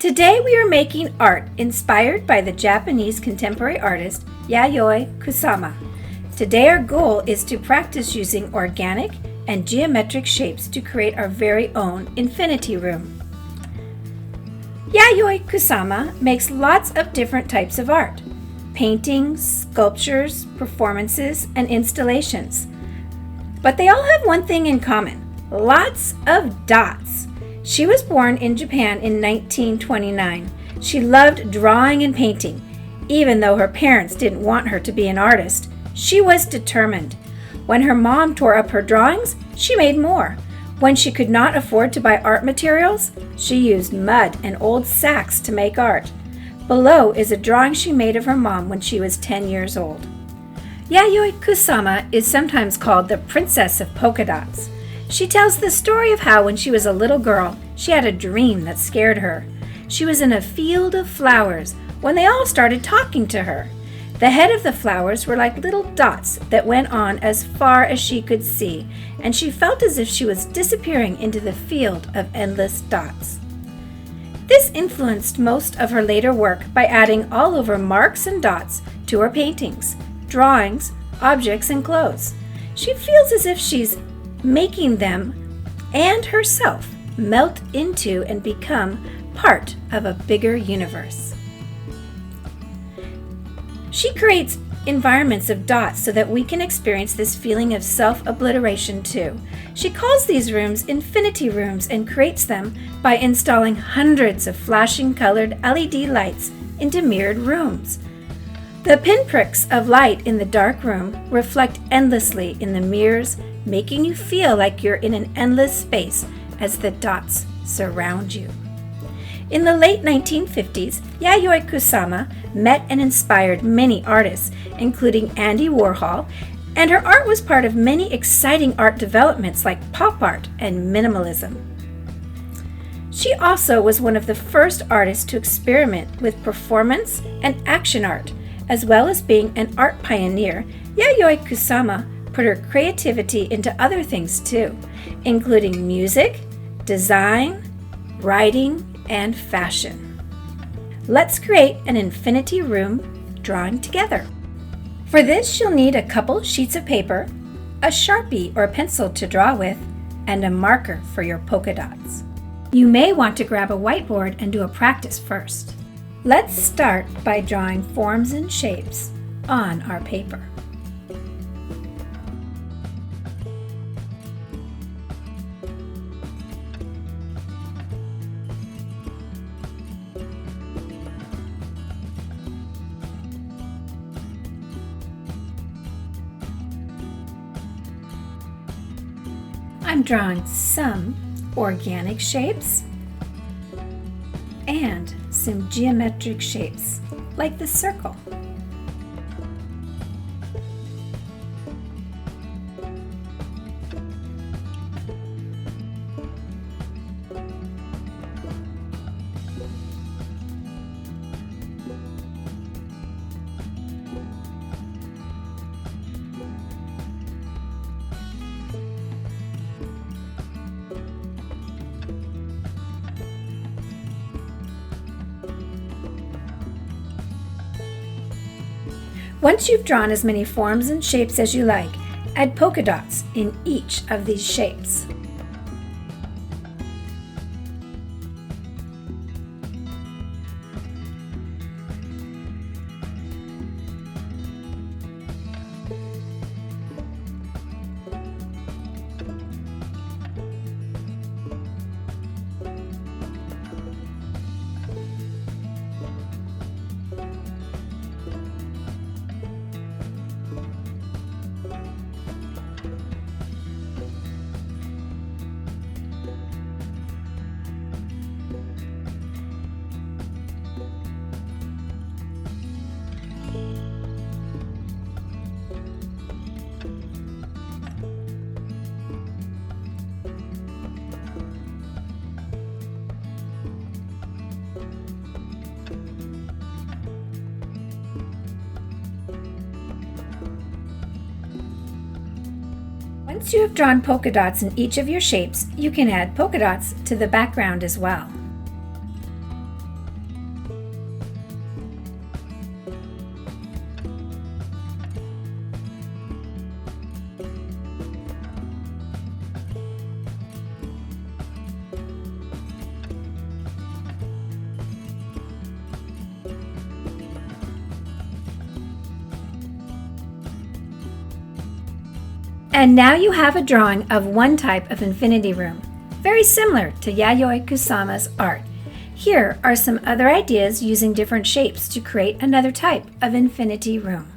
Today we are making art inspired by the Japanese contemporary artist Yayoi Kusama. Today our goal is to practice using organic and geometric shapes to create our very own infinity room. Yayoi Kusama makes lots of different types of art: paintings, sculptures, performances, and installations. But they all have one thing in common: lots of dots. She was born in Japan in 1929. She loved drawing and painting. Even though her parents didn't want her to be an artist, she was determined. When her mom tore up her drawings, she made more. When she could not afford to buy art materials, she used mud and old sacks to make art. Below is a drawing she made of her mom when she was 10 years old. Yayoi Kusama is sometimes called the Princess of Polka Dots. She tells the story of how when she was a little girl, she had a dream that scared her. She was in a field of flowers when they all started talking to her. The head of the flowers were like little dots that went on as far as she could see, and she felt as if she was disappearing into the field of endless dots. This influenced most of her later work by adding all over marks and dots to her paintings, drawings, objects, and clothes. She feels as if she's making them and herself melt into and become part of a bigger universe. She creates environments of dots so that we can experience this feeling of self-obliteration too. She calls these rooms infinity rooms and creates them by installing hundreds of flashing colored LED lights into mirrored rooms. The pinpricks of light in the dark room reflect endlessly in the mirrors, making you feel like you're in an endless space as the dots surround you. In the late 1950s, Yayoi Kusama met and inspired many artists, including Andy Warhol, and her art was part of many exciting art developments like pop art and minimalism. She also was one of the first artists to experiment with performance and action art. As well as being an art pioneer, Yayoi Kusama put her creativity into other things too, including music, design, writing, and fashion. Let's create an infinity room drawing together. For this, you'll need a couple sheets of paper, a Sharpie or pencil to draw with, and a marker for your polka dots. You may want to grab a whiteboard and do a practice first. Let's start by drawing forms and shapes on our paper. I'm drawing some organic shapes and some geometric shapes, like the circle. Once you've drawn as many forms and shapes as you like, add polka dots in each of these shapes. Once you have drawn polka dots in each of your shapes, you can add polka dots to the background as well. And now you have a drawing of one type of infinity room, very similar to Yayoi Kusama's art. Here are some other ideas using different shapes to create another type of infinity room.